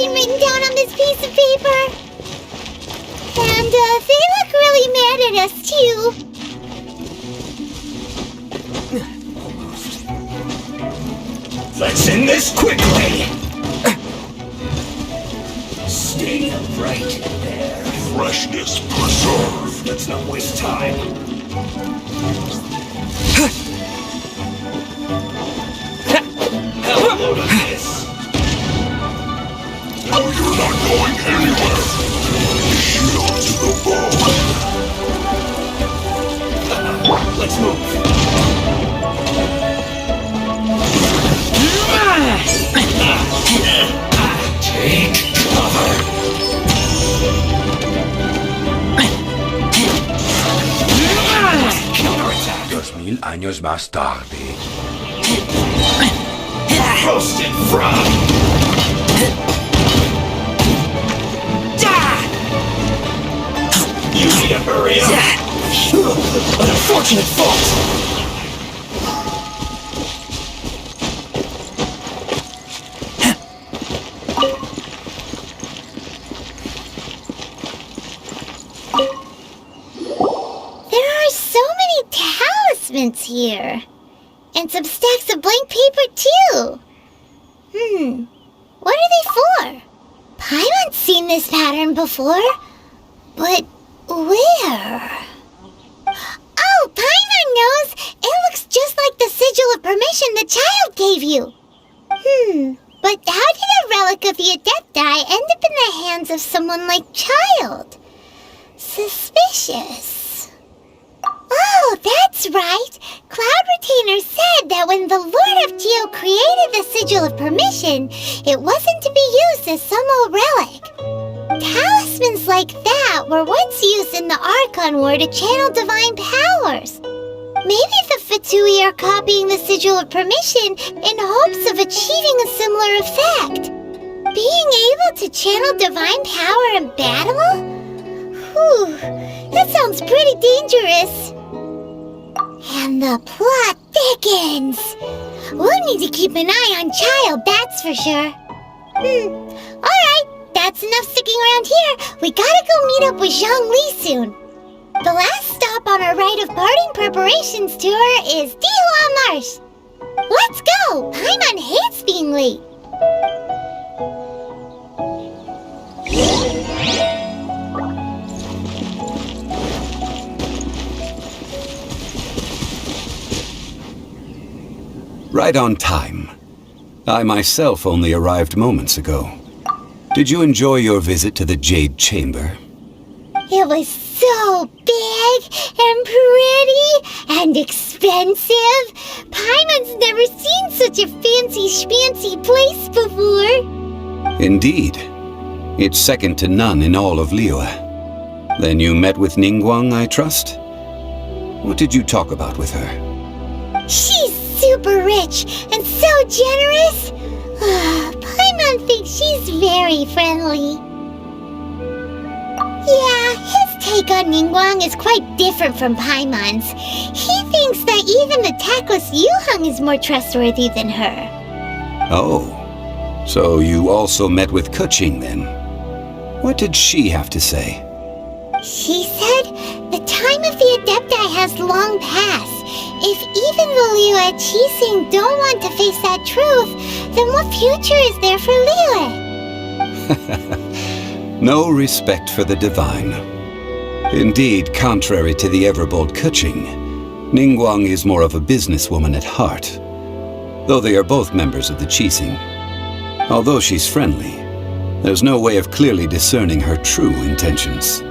Written down on this piece of paper. And they look really mad at us too. Let's end this quickly. Stay right there. Freshness preserved. Let's not waste time. Have a load of this. No, you're not going anywhere. Shield to the bone. Let's move. Take cover. 2000 años más tarde. Roasted frog. You need to hurry up! An unfortunate fault! There are so many talismans here. And some stacks of blank paper too. What are they for? Paimon's seen this pattern before. But where? Oh, Paimon knows! It looks just like the sigil of permission the child gave you. But how did a relic of the Adepti end up in the hands of someone like Child? Suspicious. Oh, that's right! Cloud Retainer said that when the Lord of Geo created the sigil of permission, it wasn't to be used as some old relic. Talismans like that were once used in the Archon War to channel divine powers. Maybe the Fatui are copying the Sigil of Permission in hopes of achieving a similar effect. Being able to channel divine power in battle? Whew, that sounds pretty dangerous. And the plot thickens. We'll need to keep an eye on Child, that's for sure. Alright. That's enough sticking around here. We gotta go meet up with Zhongli soon. The last stop on our rite of parting preparations tour is Dihua Marsh. Let's go! Paimon hates being late. Right on time. I myself only arrived moments ago. Did you enjoy your visit to the Jade Chamber? It was so big and pretty and expensive. Paimon's never seen such a fancy schmancy place before. Indeed. It's second to none in all of Liyue. Then you met with Ningguang, I trust? What did you talk about with her? She's super rich and so generous. Paimon thinks she's very friendly. Yeah, his take on Ningguang is quite different from Paimon's. He thinks that even the tactless Yuheng is more trustworthy than her. Oh, so you also met with Keqing then? What did she have to say? She said the time of the Adepti has long passed. If even the Liyue Qixing don't want to face that truth, then what future is there for Liyue? No respect for the divine. Indeed, contrary to the ever-bold Keqing, Ningguang is more of a businesswoman at heart, though they are both members of the Qixing. Although she's friendly, there's no way of clearly discerning her true intentions.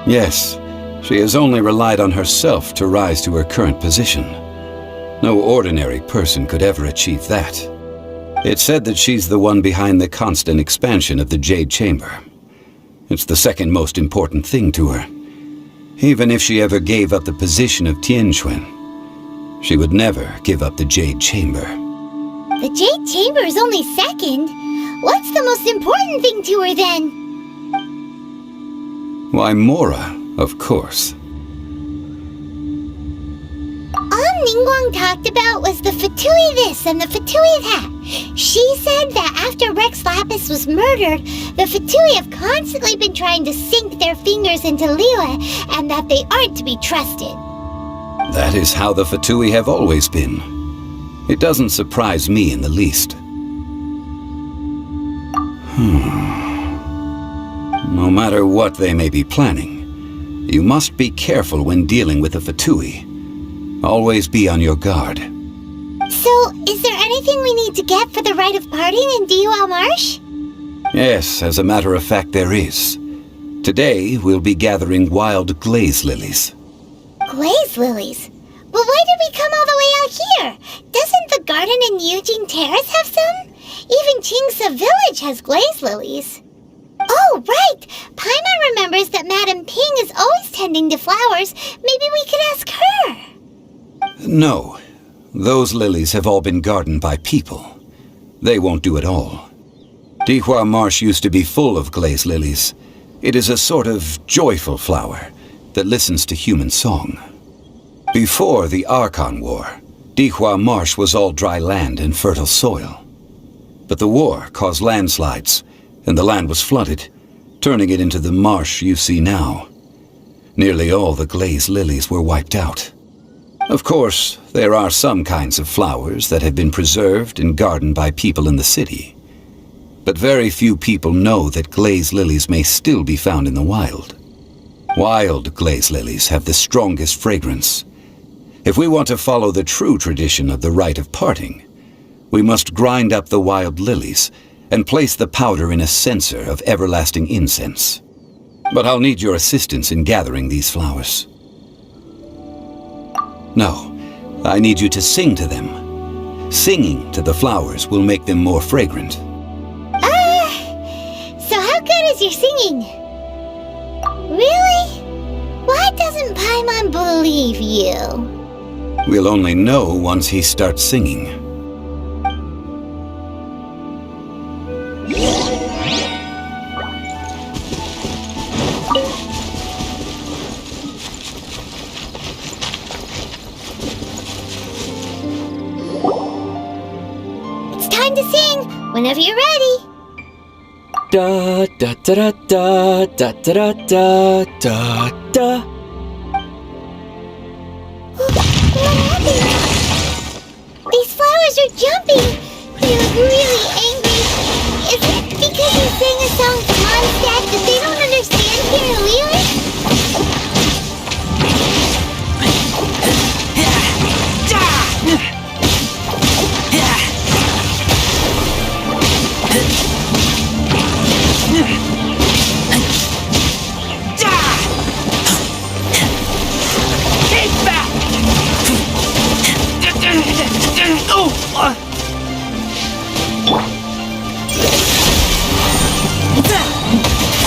Yes, she has only relied on herself to rise to her current position. No ordinary person could ever achieve that. It's said that she's the one behind the constant expansion of the Jade Chamber. It's the second most important thing to her, Even if she ever gave up the position of Tianquan, she would never give up the Jade Chamber. The Jade Chamber is only second. What's the most important thing to her then? Why, Mora, of course. All Ningguang talked about was the Fatui this and the Fatui that. She said that after Rex Lapis was murdered, the Fatui have constantly been trying to sink their fingers into Liyue and that they aren't to be trusted. That is how the Fatui have always been. It doesn't surprise me in the least. No matter what they may be planning, you must be careful when dealing with the Fatui. Always be on your guard. So, is there anything we need to get for the rite of parting in Diwa Marsh? Yes, as a matter of fact, there is. Today, we'll be gathering wild glaze lilies. Glaze lilies? But why did we come all the way out here? Doesn't the garden in Yujing Terrace have some? Even Qingsa Village has glaze lilies. Oh, right! Paimon remembers that Madame Ping is always tending to flowers. Maybe we could ask her. No. Those lilies have all been gardened by people. They won't do it all. Dihua Marsh used to be full of glaze lilies. It is a sort of joyful flower that listens to human song. Before the Archon War, Dihua Marsh was all dry land and fertile soil. But the war caused landslides, and the land was flooded, turning it into the marsh you see now. Nearly all the glaze lilies were wiped out. Of course, there are some kinds of flowers that have been preserved and gardened by people in the city. But very few people know that glaze lilies may still be found in the wild. Wild glaze lilies have the strongest fragrance. If we want to follow the true tradition of the rite of parting, we must grind up the wild lilies and place the powder in a censer of everlasting incense. But I'll need your assistance in gathering these flowers. No, I need you to sing to them. Singing to the flowers will make them more fragrant. So how good is your singing? Really? Why doesn't Paimon believe you? We'll only know once he starts singing. It's time to sing, whenever you're ready. Da da da da da da da da da da. What happened? These flowers are jumping. They look really angry. Is it because you sang a song to Mondstadt that they don't understand here in Liyue?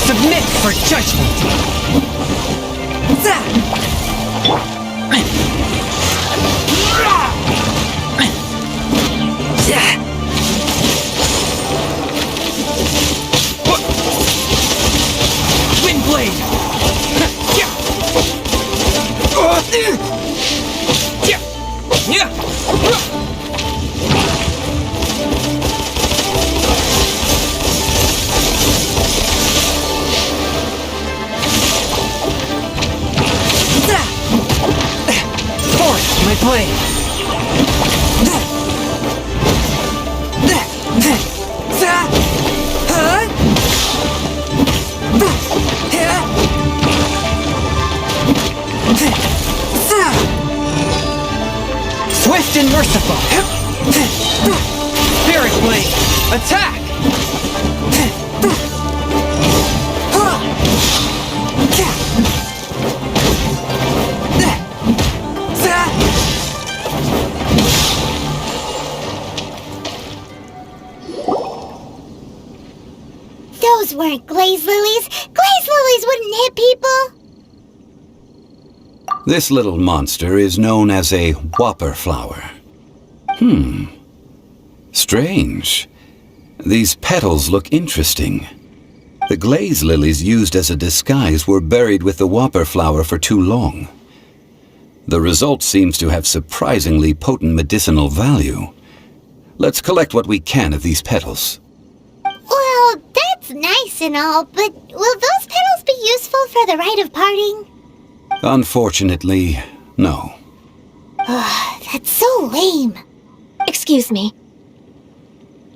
Submit for judgment. Windblade. Force my blade. Swift and merciful. Spirit blade. Attack. Those weren't glaze lilies. Glaze lilies wouldn't hit people. This little monster is known as a whopper flower. Strange. These petals look interesting. The glaze lilies used as a disguise were buried with the whopper flower for too long. The result seems to have surprisingly potent medicinal value. Let's collect what we can of these petals. Well, that's nice and all, but will those petals be useful for the rite of parting? Unfortunately, no. That's so lame. Excuse me.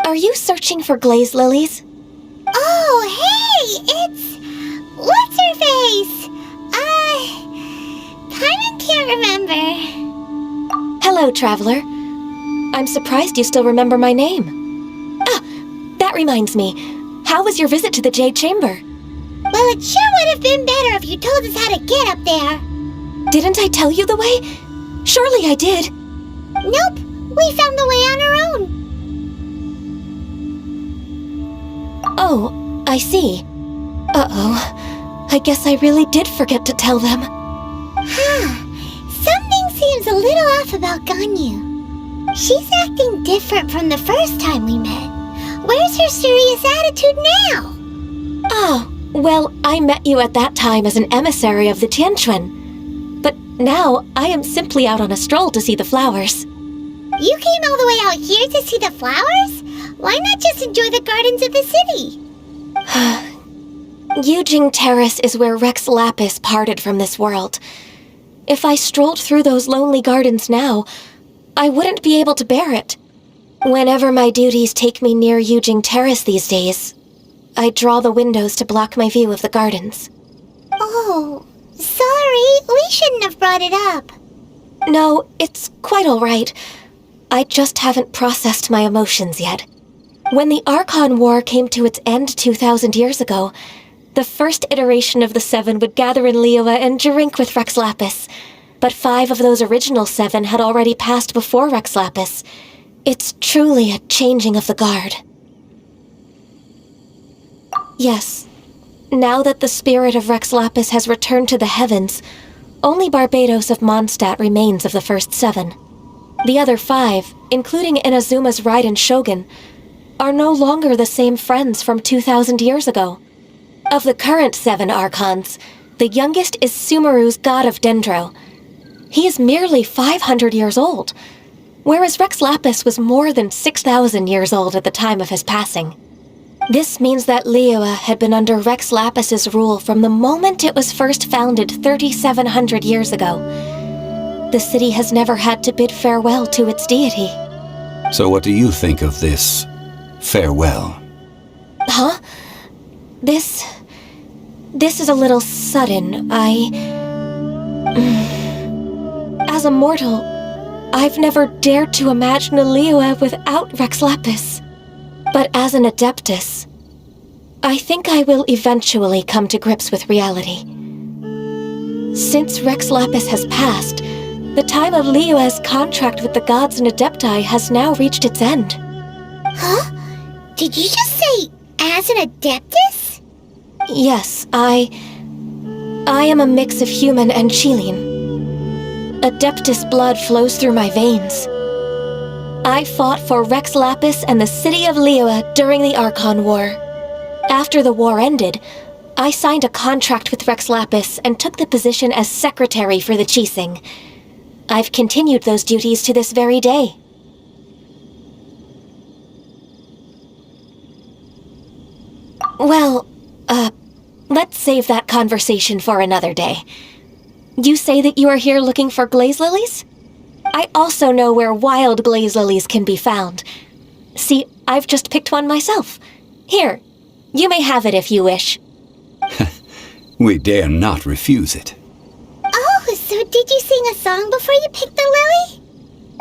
Are you searching for glaze lilies? Oh, hey, it's... What's-her-face? Paimon can't remember. Hello, traveler. I'm surprised you still remember my name. Ah, that reminds me. How was your visit to the Jade Chamber? Well, it sure would have been better if you told us how to get up there. Didn't I tell you the way? Surely I did. Nope, we found the way on our own. Oh, I see. Uh-oh. I guess I really did forget to tell them. Something seems a little off about Ganyu. She's acting different from the first time we met. Where's her serious attitude now? Oh, well, I met you at that time as an emissary of the Tianquan. But now I am simply out on a stroll to see the flowers. You came all the way out here to see the flowers? Why not just enjoy the gardens of the city? Yujing Terrace is where Rex Lapis parted from this world. If I strolled through those lonely gardens now, I wouldn't be able to bear it. Whenever my duties take me near Yujing Terrace these days, I draw the windows to block my view of the gardens. Oh, sorry, we shouldn't have brought it up. No, it's quite all right. I just haven't processed my emotions yet. When the Archon War came to its end 2,000 years ago, the first iteration of the Seven would gather in Liyue and drink with Rex Lapis. But 5 of those original 7 had already passed before Rex Lapis. It's truly a changing of the guard. Yes, now that the spirit of Rex Lapis has returned to the heavens, only Barbados of Mondstadt remains of the first 7. The other 5, including Inazuma's Raiden Shogun, are no longer the same friends from 2,000 years ago. Of the current 7 Archons, the youngest is Sumeru's god of Dendro. He is merely 500 years old, whereas Rex Lapis was more than 6,000 years old at the time of his passing. This means that Liyue had been under Rex Lapis's rule from the moment it was first founded 3,700 years ago. The city has never had to bid farewell to its deity. So what do you think of this farewell? Huh? This is a little sudden. As a mortal, I've never dared to imagine a Liyue without Rex Lapis. But as an Adeptus, I think I will eventually come to grips with reality. Since Rex Lapis has passed, the time of Liyue's contract with the gods and Adepti has now reached its end. Huh? Did you just say, as an Adeptus? Yes, I am a mix of human and Chilean. Adeptus blood flows through my veins. I fought for Rex Lapis and the city of Liyue during the Archon War. After the war ended, I signed a contract with Rex Lapis and took the position as secretary for the Qixing. I've continued those duties to this very day. Well, let's save that conversation for another day. You say that you are here looking for glaze lilies? I also know where wild glaze lilies can be found. See, I've just picked one myself. Here, you may have it if you wish. We dare not refuse it. Oh, so did you sing a song before you picked the lily?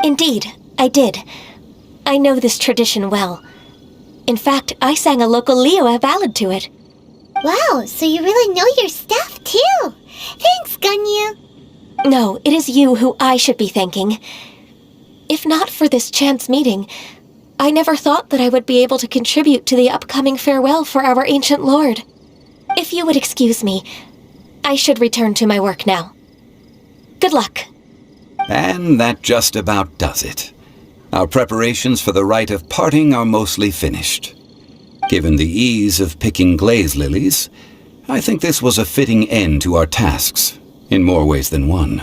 Indeed, I did. I know this tradition well. In fact, I sang a local Liyue ballad to it. Wow, so you really know your stuff, too. Thanks, Ganyu. No, it is you who I should be thanking. If not for this chance meeting, I never thought that I would be able to contribute to the upcoming farewell for our ancient lord. If you would excuse me, I should return to my work now. Good luck. And that just about does it. Our preparations for the rite of parting are mostly finished. Given the ease of picking glaze lilies, I think this was a fitting end to our tasks, in more ways than one.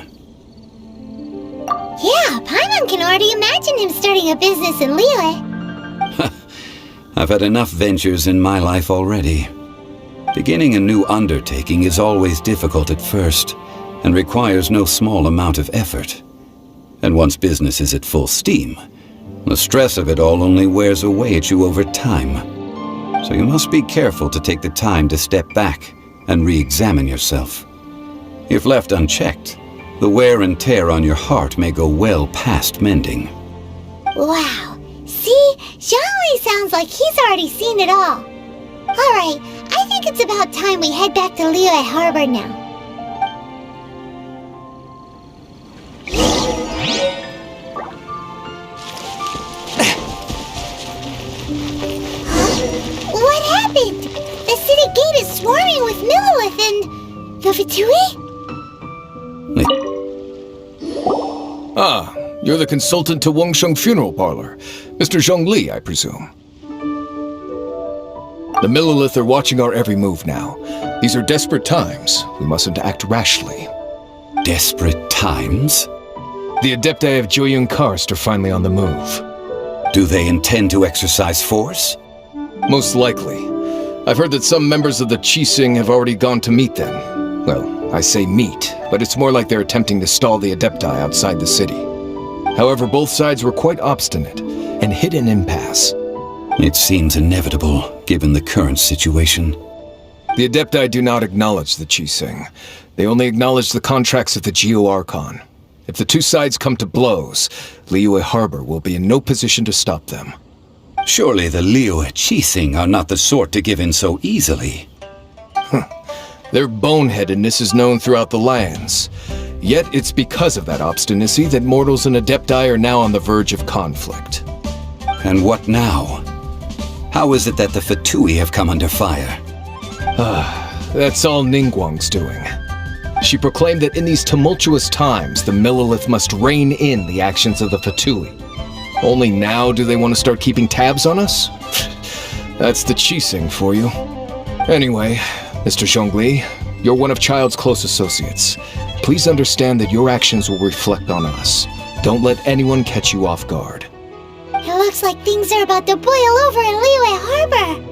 Yeah, Paimon can already imagine him starting a business in Liyue. I've had enough ventures in my life already. Beginning a new undertaking is always difficult at first, and requires no small amount of effort. And once business is at full steam, the stress of it all only wears away at you over time. So you must be careful to take the time to step back and re-examine yourself. If left unchecked, the wear and tear on your heart may go well past mending. Wow. See? Zhongli sounds like he's already seen it all. Alright, I think it's about time we head back to Liyue Harbor now. What happened? The city gate is swarming with Millilith and... the Fatui? Ah, you're the consultant to Wangsheng Funeral Parlor. Mr. Zhongli, I presume. The Millilith are watching our every move now. These are desperate times. We mustn't act rashly. Desperate times? The Adepti of Joyun Karst are finally on the move. Do they intend to exercise force? Most likely. I've heard that some members of the Qixing have already gone to meet them. Well, I say meet, but it's more like they're attempting to stall the Adepti outside the city. However, both sides were quite obstinate and hit an impasse. It seems inevitable, given the current situation. The Adepti do not acknowledge the Qixing. They only acknowledge the contracts of the Geo-Archon. If the two sides come to blows, Liyue Harbor will be in no position to stop them. Surely the Liyue Qixing are not the sort to give in so easily. Their boneheadedness is known throughout the lands. Yet it's because of that obstinacy that mortals and Adepti are now on the verge of conflict. And what now? How is it that the Fatui have come under fire? That's all Ningguang's doing. She proclaimed that in these tumultuous times, the Millilith must rein in the actions of the Fatui. Only now do they want to start keeping tabs on us? That's the Qixing for you. Anyway, Mr. Zhongli, you're one of Child's close associates. Please understand that your actions will reflect on us. Don't let anyone catch you off guard. It looks like things are about to boil over in Liyue Harbor.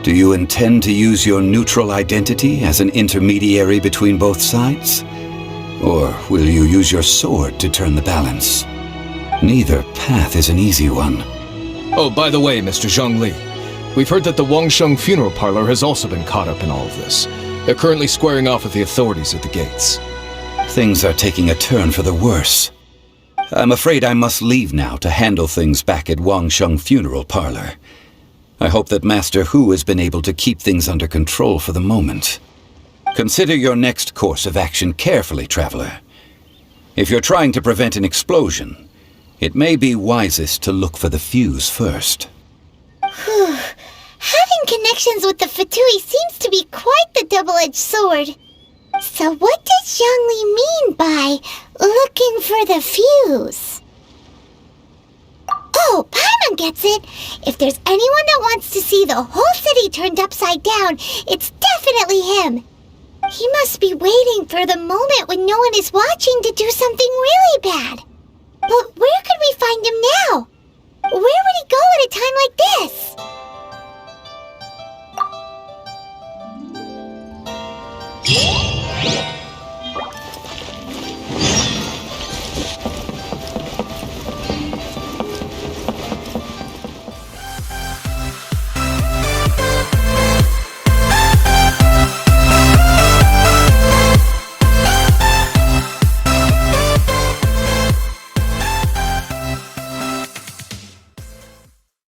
Do you intend to use your neutral identity as an intermediary between both sides? Or will you use your sword to turn the balance? Neither path is an easy one. Oh, by the way, Mr. Zhongli, we've heard that the Wangsheng Funeral Parlor has also been caught up in all of this. They're currently squaring off with the authorities at the gates. Things are taking a turn for the worse. I'm afraid I must leave now to handle things back at Wangsheng Funeral Parlor. I hope that Master Hu has been able to keep things under control for the moment. Consider your next course of action carefully, Traveler. If you're trying to prevent an explosion, it may be wisest to look for the fuse first. Whew. Having connections with the Fatui seems to be quite the double-edged sword. So what does Zhongli mean by looking for the fuse? Oh, Paimon gets it! If there's anyone that wants to see the whole city turned upside down, it's definitely him. He must be waiting for the moment when no one is watching to do something really bad. But where could we find him now? Where would he go at a time like this?